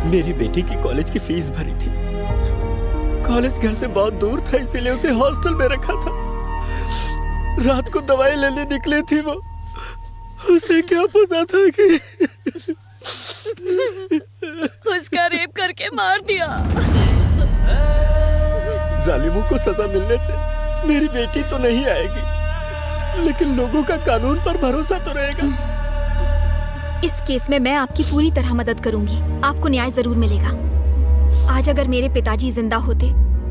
मेरी बेटी की कॉलेज की फीस भरी थी। कॉलेज घर से बहुत दूर था, इसीलिए उसे हॉस्टल में रखा था। रात को दवाई लेने निकली थी वो। उसे क्या पता था कि उसका रेप करके मार दिया। जालिमों को सजा मिलने से मेरी बेटी तो नहीं आएगी, लेकिन लोगों का कानून पर भरोसा तो रहेगा। इस केस में मैं आपकी पूरी तरह मदद करूंगी। आपको न्याय जरूर मिलेगा। आज अगर मेरे पिताजी जिंदा होते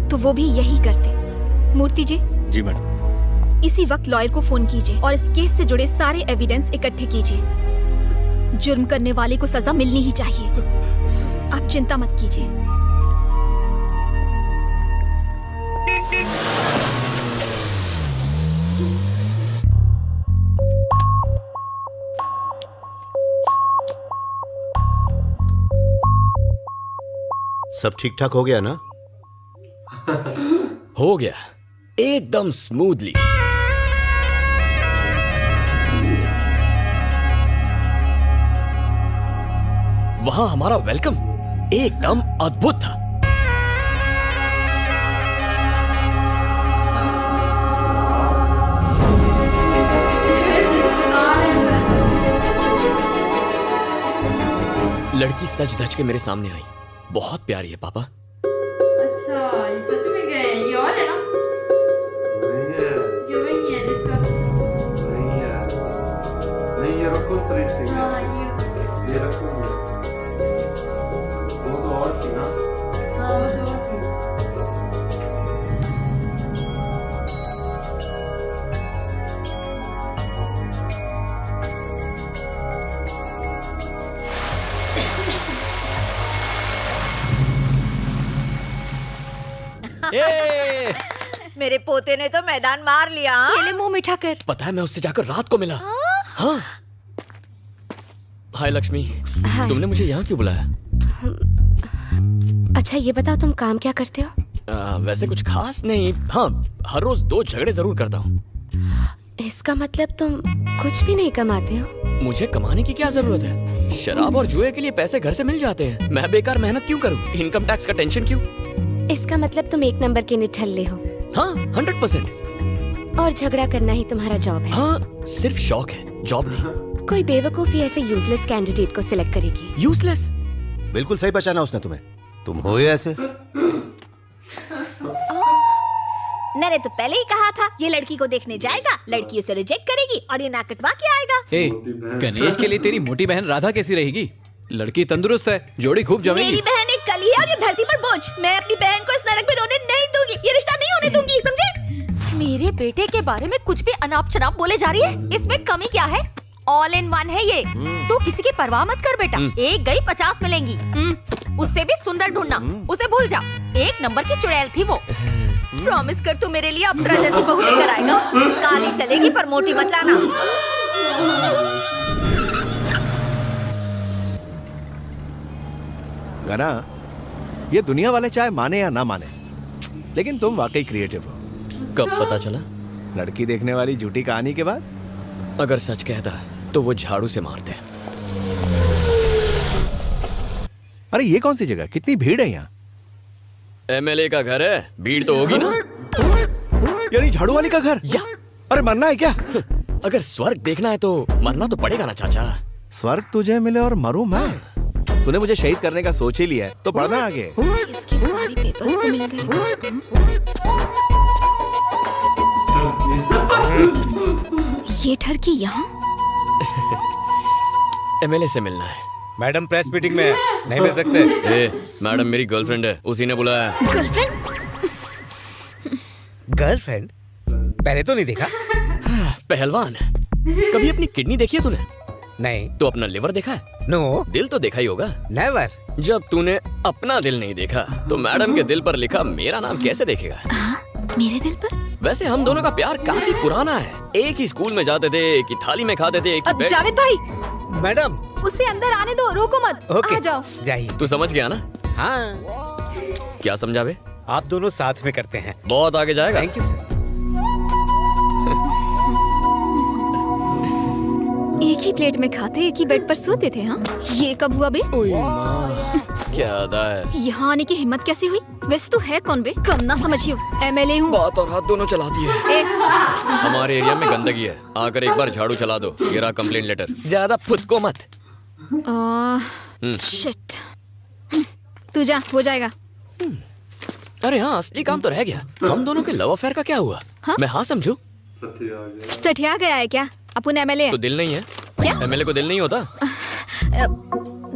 तो वो भी यही करते। मूर्ति जी। जी मैडम। इसी वक्त लॉयर को फोन कीजिए और इस केस से जुड़े सारे एविडेंस इकट्ठे कीजिए। जुर्म करने वाले को सजा मिलनी ही चाहिए। आप चिंता मत कीजिए। सब ठीक ठाक हो गया ना? हो गया, एकदम स्मूथली। वहां हमारा वेलकम एकदम अद्भुत था। लड़की सच धज के मेरे सामने आई। बहुत प्यारी है पापा। अच्छा, ये सच में गए? ये और है ना? नहीं है। ये वही है जिसका। नहीं है। नहीं, ये रखो प्रीत सिंह। हाँ, ये रखो। वो तो और थी ना? हाँ, वो तो और थी। मेरे पोते ने तो मैदान मार लिया। पहले मुंह मीठा कर। पता है मैं उससे जाकर रात को मिला। हाँ। हाय लक्ष्मी, तुमने मुझे यहाँ क्यों बुलाया? अच्छा ये बताओ तुम काम क्या करते हो? वैसे कुछ खास नहीं। हाँ, हर रोज 2 झगड़े जरूर करता हूँ। इसका मतलब तुम कुछ भी नहीं कमाते हो? मुझे कमाने की क्या जरूरत है? शराब और जुए के लिए पैसे घर से मिल जाते हैं। मैं बेकार मेहनत क्यों करूँ? इनकम टैक्स का टेंशन क्यों? इसका मतलब तुम 1 नंबर के निठल्ले हो। हाँ, 100%। और झगड़ा करना ही तुम्हारा जॉब है? हाँ, सिर्फ शौक है, जॉब नहीं। कोई बेवकूफी ऐसे यूजलेस कैंडिडेट को सिलेक्ट करेगी। यूजलेस? बिल्कुल सही पहचाना उसने तुम्हें। तुम हो ही ऐसे। मैंने तो पहले ही कहा था ये लड़की को देखने जाएगा, लड़की उसे रिजेक्ट करेगी और ये ना कटवा के आएगा। गणेश के लिए तेरी मोटी बहन राधा कैसी रहेगी? लड़की तंदुरुस्त है, जोड़ी खूब जमेगी। मेरी बहन एक कली है और ये धरती पर बोझ। मैं अपनी बहन को इस नरक में रोने नहीं दूंगी। ये रिश्ता नहीं होने दूंगी, समझे? मेरे बेटे के बारे में कुछ भी अनाप शनाप बोले जा रही है। इसमें कमी क्या है? ऑल इन वन है ये। तू किसी की परवाह मत कर बेटा। एक गई 50 मिलेंगी। उससे भी सुंदर ढूंढना। उसे भूल जा। 1 नंबर की चुड़ैल थी वो। प्रॉमिस कर तू मेरे लिए अप्सरा जैसी बहू लेकर आएगा। काली चलेगी पर मोटी मत लाना। गाना, ये दुनिया वाले चाहे माने या ना माने, लेकिन तुम वाकई क्रिएटिव हो। कब पता चला? लड़की देखने वाली झूठी कहानी के बाद। अगर सच कहता तो वो झाड़ू से मारते। अरे ये कौन सी जगह? कितनी भीड़ है यहाँ? एमएलए का घर है, भीड़ तो होगी ना। यानी झाड़ू वाली का घर? या अरे मरना है क्या? अगर स्वर्ग देखना है तो मरना तो पड़ेगा ना चाचा। स्वर्ग तुझे मिले और मरूं मैं? तूने मुझे शहीद करने का सोच ही लिया है, तो पढ़ना आगे। इसके सारे पेपर्स तो मिल गए। ये ठरकी यहाँ? एमएलए से मिलना है। मैडम प्रेस मीटिंग में है, नहीं मिल सकते। मैडम मेरी गर्लफ्रेंड है, उसी ने बुलाया। गर्लफ्रेंड? पहले तो नहीं देखा। पहलवान, कभी अपनी किडनी देखी है तूने? नहीं। तो अपना लिवर देखा है? नो। दिल तो देखा ही होगा। नेवर। जब तूने अपना दिल नहीं देखा तो मैडम के दिल पर लिखा मेरा नाम कैसे देखेगा? मेरे दिल पर? वैसे हम दोनों का प्यार काफी पुराना है। एक ही स्कूल में जाते थे, एक ही थाली में खाते थे, एक ही बेड। जावेद भाई, मैडम उसे अंदर आने दो, रोको मत। ओके, आ जाओ। जाइए। तू समझ गया ना? हाँ। क्या समझावे? आप दोनों साथ में करते हैं। बहुत आगे जाएगा। Thank you sir. एक ही प्लेट में खाते, एक ही बेड पर सोते थे। हाँ, ये कब हुआ बे? ओए माँ, क्या अदा है। यहाँ आने की हिम्मत कैसे हुई? वैसे तू है कौन बे? कम ना समझियो, MLA हूँ। बात और हाथ दोनों चलाती है। हमारे एरिया में गंदगी है, आकर एक बार झाड़ू चला दो। ये रहा कंप्लेंट लेटर। ज्यादा फुदको मत। शिट। तू जा, हो जाएगा। अरे हाँ, असली काम तो रह गया। हम दोनों के लव अफेयर का क्या हुआ? हाँ? मैं हाँ समझू। सठिया गया है क्या? अपन MLA है। तो दिल नहीं है क्या? MLA को दिल नहीं होता?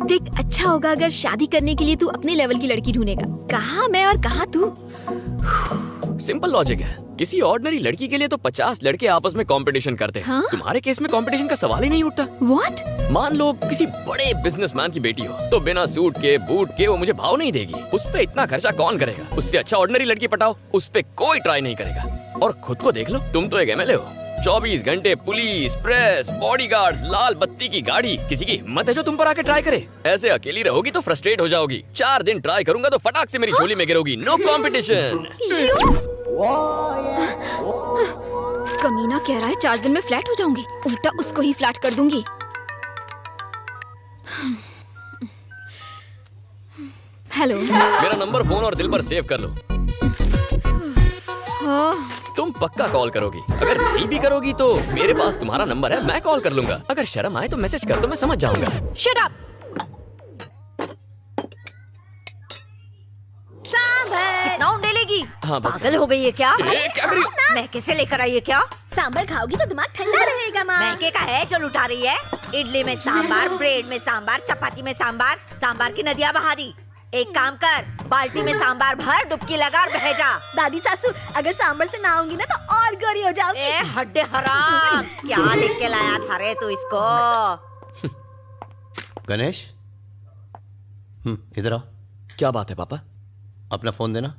देख, अच्छा होगा अगर शादी करने के लिए तू अपने लेवल की लड़की ढूंढेगा। कहाँ मैं और कहाँ तू? सिंपल लॉजिक है। किसी ऑर्डिनरी लड़की के लिए तो 50 लड़के आपस में कंपटीशन करते हैं। हाँ? तुम्हारे केस में कंपटीशन का सवाल ही नहीं उठता। What? मान लो किसी बड़े बिजनेसमैन की बेटी हो, तो बिना सूट के बूट के वो मुझे भाव नहीं देगी। उस पे इतना खर्चा कौन करेगा? उससे अच्छा ऑर्डिनरी लड़की पटाओ, उस पे कोई ट्राई नहीं करेगा। और खुद को देख लो, तुम तो एक MLA हो। 24 घंटे पुलिस, प्रेस, बॉडीगार्ड्स, लाल बत्ती की गाड़ी। किसी की हिम्मत है जो तुम पर आके ट्राई करे? ऐसे अकेली रहोगी तो फ्रस्ट्रेट हो जाओगी। 4 दिन ट्राई करूंगा तो फटाक से मेरी झोली में गिरोगी। No competition. कमीना कह रहा है 4 दिन में फ्लैट हो जाऊंगी। उल्टा उसको ही फ्लैट कर दूंगी। हेलो। मेरा नंबर फोन और दिल पर सेव कर लो। तुम पक्का कॉल करोगी। अगर नहीं भी करोगी तो मेरे पास तुम्हारा नंबर है, मैं कॉल कर लूंगा। अगर शर्म आए तो मैसेज कर दो, मैं समझ जाऊंगा। Shut up. कितना उंडेलेगी? हाँ, बस। पागल हो गई है क्या? क्या करी? मैं कैसे लेकर आई है क्या? सांबर खाओगी तो दिमाग ठंडा रहेगा माँ। महंगे का है जो लुटा रही है। इडली में सांबार, ब्रेड में सांबार, चपाती में सांबार, सांबार की नदियाँ बहा दी। एक काम कर, बाल्टी में सांबार भर, डुबकी लगा और बह जा। दादी सासू, अगर सांबर से ना होंगी ना तो और गौरी हो जाओगी। ए हड्डे हराम, क्या लिख के लाया था रे तू इसको? गणेश, इधर आओ। क्या बात है पापा? अपना फोन देना।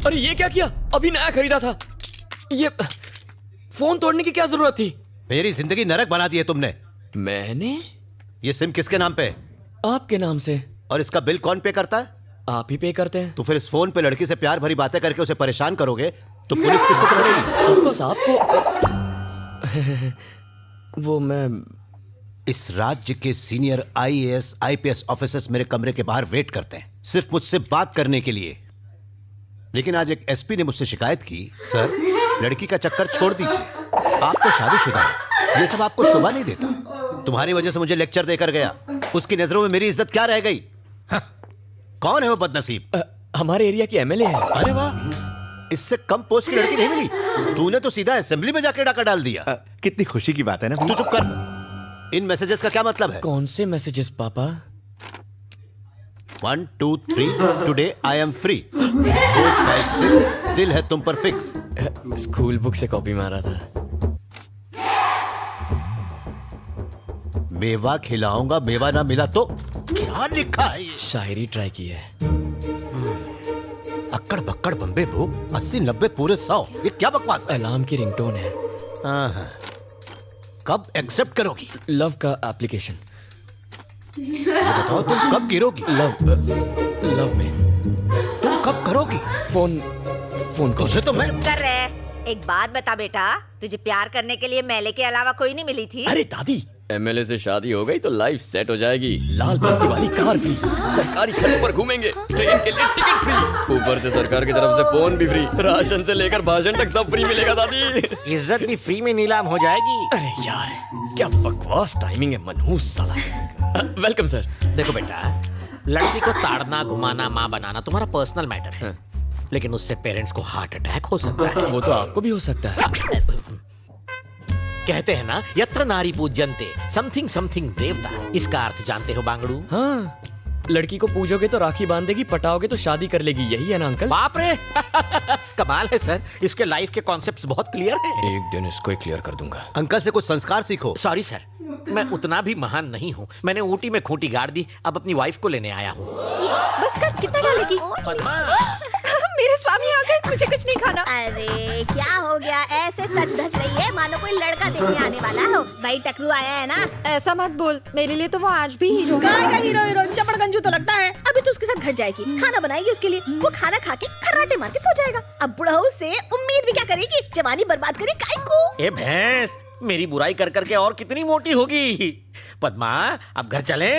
अरे ये क्या किया? अभी नया खरीदा था। ये फोन तोड़ने की क्या जरूरत थी? मेरी जिंदगी नरक बना दी है तुमने। मैंने? ये सिम किसके नाम पे है? आपके नाम से। और इसका बिल कौन पे करता है? आप ही पे करते हैं। तो फिर इस फोन पे लड़की से प्यार भरी बातें करके उसे परेशान करोगे तो पुलिस किसको पकड़ेगी? ऑफ कोर्स आपको। वो मैं इस राज्य के सीनियर IAS IPS ऑफिसर्स मेरे कमरे के बाहर वेट करते हैं, सिर्फ मुझसे बात करने के लिए। लेकिन आज एक SP ने मुझसे शिकायत की, सर लड़की का चक्कर छोड़ दीजिए, आपको शादीशुदा है, ये सब आपको शोभा नहीं देता। तुम्हारी वजह से मुझे लेक्चर देकर गया, उसकी नजरों में मेरी इज्जत क्या रह गई? कौन है वो बदनसीब? हमारे एरिया की MLA है। अरे वाह, इससे कम पोस्ट की लड़की नहीं मिली। तूने तो सीधा असेंबली में जाके डाका डाल दिया। कितनी खुशी की बात है ना। तू चुप कर। इन मैसेजेस का क्या मतलब है? कौन से मैसेजेस पापा? 1 2 3 टुडे आई एम फ्री। 4 5 6 दिल है तुम पर फिक्स। स्कूल बुक से कॉपी मारा था। मेवा खिलाऊंगा, मेवा ना मिला तो क्या लिखा है ये? शायरी ट्राई की है। अक्कड़ बक्कड़ बम्बे ब्रो, 80 90 पूरे 100, ये क्या बकवास है? अलार्म की रिंगटोन है। कब एक्सेप्ट करोगी? लव का एप्लीकेशन। ये बताओ तुम कब गिरोगी? लव में। तुम कब करोगी? फोन तुझे तो मैं कर रहे। एक बात बता बेटा, तुझे प्यार करने के लिए मेले के अलावा कोई नहीं मिली थी? अरे दादी, MLA से शादी हो गई तो लाइफ सेट हो जाएगी। लाल बत्ती वाली कार फ्री, सरकारी खर्च पर घूमेंगे, ट्रेन के लिए टिकट फ्री, ऊपर से सरकार की तरफ से फोन भी फ्री, राशन से लेकर भाषण तक सब फ्री मिलेगा दादी। इज्जत भी फ्री में नीलाम हो जाएगी। अरे यार क्या बकवास टाइमिंग है, मनहूस साला। Welcome sir. देखो बेटा, लड़की को ताड़ना घुमाना माँ बनाना तुम्हारा पर्सनल मैटर है, लेकिन उससे पेरेंट्स को हार्ट अटैक हो सकता है। वो तो आपको भी हो सकता है। कहते हैं ना, यत्र नारी पूज्यन्ते समथिंग समथिंग देवता। इसका अर्थ जानते हो बांगड़ू? हाँ, लड़की को पूजोगे तो राखी बांधेगी, पटाओगे तो शादी कर लेगी, यही है ना अंकल? बाप रे कमाल है सर, इसके लाइफ के कॉन्सेप्ट्स बहुत क्लियर हैं। एक दिन इसको क्लियर कर दूंगा। अंकल से कुछ संस्कार सीखो। सॉरी सर, मैं उतना भी महान नहीं हूँ। मैंने ऊटी में खूंटी गाड़ दी, अब अपनी वाइफ को लेने आया हूँ। बस कर, कितना डालेगी? मेरे स्वामी आ गए, मुझे कुछ नहीं खाना। अरे क्या हो गया, ऐसे सच धज रही है मानो कोई लड़का देखने आने वाला हो। भाई टकलू आया है ना? ऐसा मत बोल, मेरे लिए तो वो आज भी हीरो है। हीरो चपड़गंजू तो लगता है। अभी तो उसके साथ घर जाएगी, खाना बनाएगी उसके लिए, वो खाना खा के खर्राटे मार के सो जाएगा। अब बुढ़ऊ से उम्मीद भी क्या करेगी? जवानी बर्बाद करी काहे को? ए भैंस, मेरी बुराई कर करके और कितनी मोटी होगी। पद्मा अब घर चले।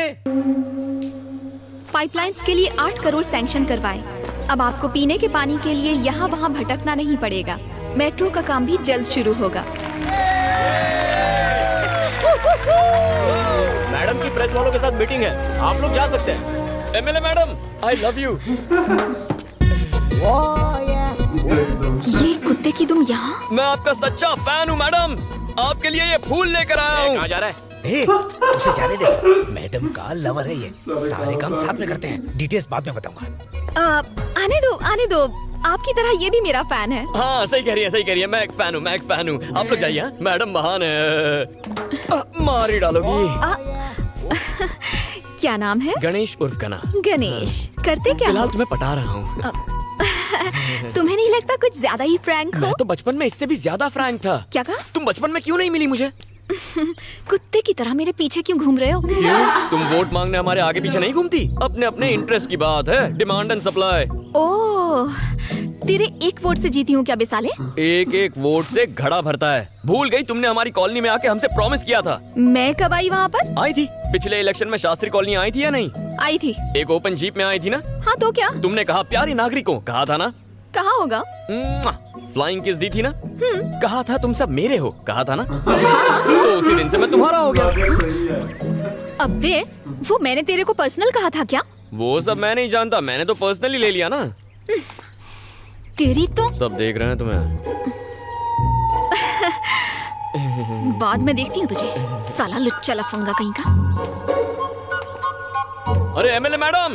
पाइपलाइंस के लिए 8 करोड़ सैंक्शन करवाए। अब आपको पीने के पानी के लिए यहाँ वहाँ भटकना नहीं पड़ेगा। मेट्रो का काम भी जल्द शुरू होगा। मैडम की प्रेस वालों के साथ मीटिंग है, आप लोग जा सकते हैं। MLA madam, I love you. ये कुत्ते की तुम यहाँ? मैं आपका सच्चा फैन हूँ मैडम, आपके लिए ये फूल लेकर आया हूँ। कहाँ जा रहा है? उसे जाने दे, मैडम का लवर है ये, सारे काम साथ में करते हैं, डिटेल्स बाद में बताऊंगा। आने दो, आपकी तरह ये भी मेरा फैन है। हाँ सही कह रही है, सही कह रही है, मैं एक फैन हूँ, आप लोग जाइए। मैडम महान है, मार ही डालोगी। क्या नाम है? गणेश उर्फ गना। गणेश, करते क्या फिलहाल हो? तुम्हें पटा रहा हूँ। तुम्हें नहीं लगता कुछ ज्यादा ही फ्रैंक हो? मैं तो बचपन में इससे भी ज्यादा फ्रैंक था। क्या कहा? तुम बचपन में क्यों नहीं मिली मुझे? कुत्ते की तरह मेरे पीछे क्यों घूम रहे हो? क्यों? तुम वोट मांगने हमारे आगे पीछे नहीं घूमती? अपने अपने इंटरेस्ट की बात है, डिमांड एंड सप्लाई। ओह, तेरे एक वोट से जीती हूँ क्या बेसाले? एक एक वोट से घड़ा भरता है। भूल गई तुमने हमारी कॉलोनी में आके हमसे प्रॉमिस किया था। मैं कब आई वहाँ पर? आई थी पिछले इलेक्शन में, शास्त्री कॉलोनी आई थी या नहीं? आई थी। एक ओपन जीप में आई थी ना? हाँ तो क्या? तुमने कहा प्यारे नागरिकों, कहा था ना? कहा होगा। फ्लाइंग किस दी थी ना? कहा था तुम सब मेरे हो, कहा था ना? तो उसी दिन से मैं तुम्हारा हो गया। अबे, वो मैंने तेरे को पर्सनल कहा था क्या? वो सब मैं नहीं जानता, मैंने तो पर्सनली ले लिया ना। तेरी तो सब देख रहे हैं तुम्हें। बाद में देखती हूँ तुझे, साला लुच्चा लफंगा कहीं का। अरे एमएलए मैडम,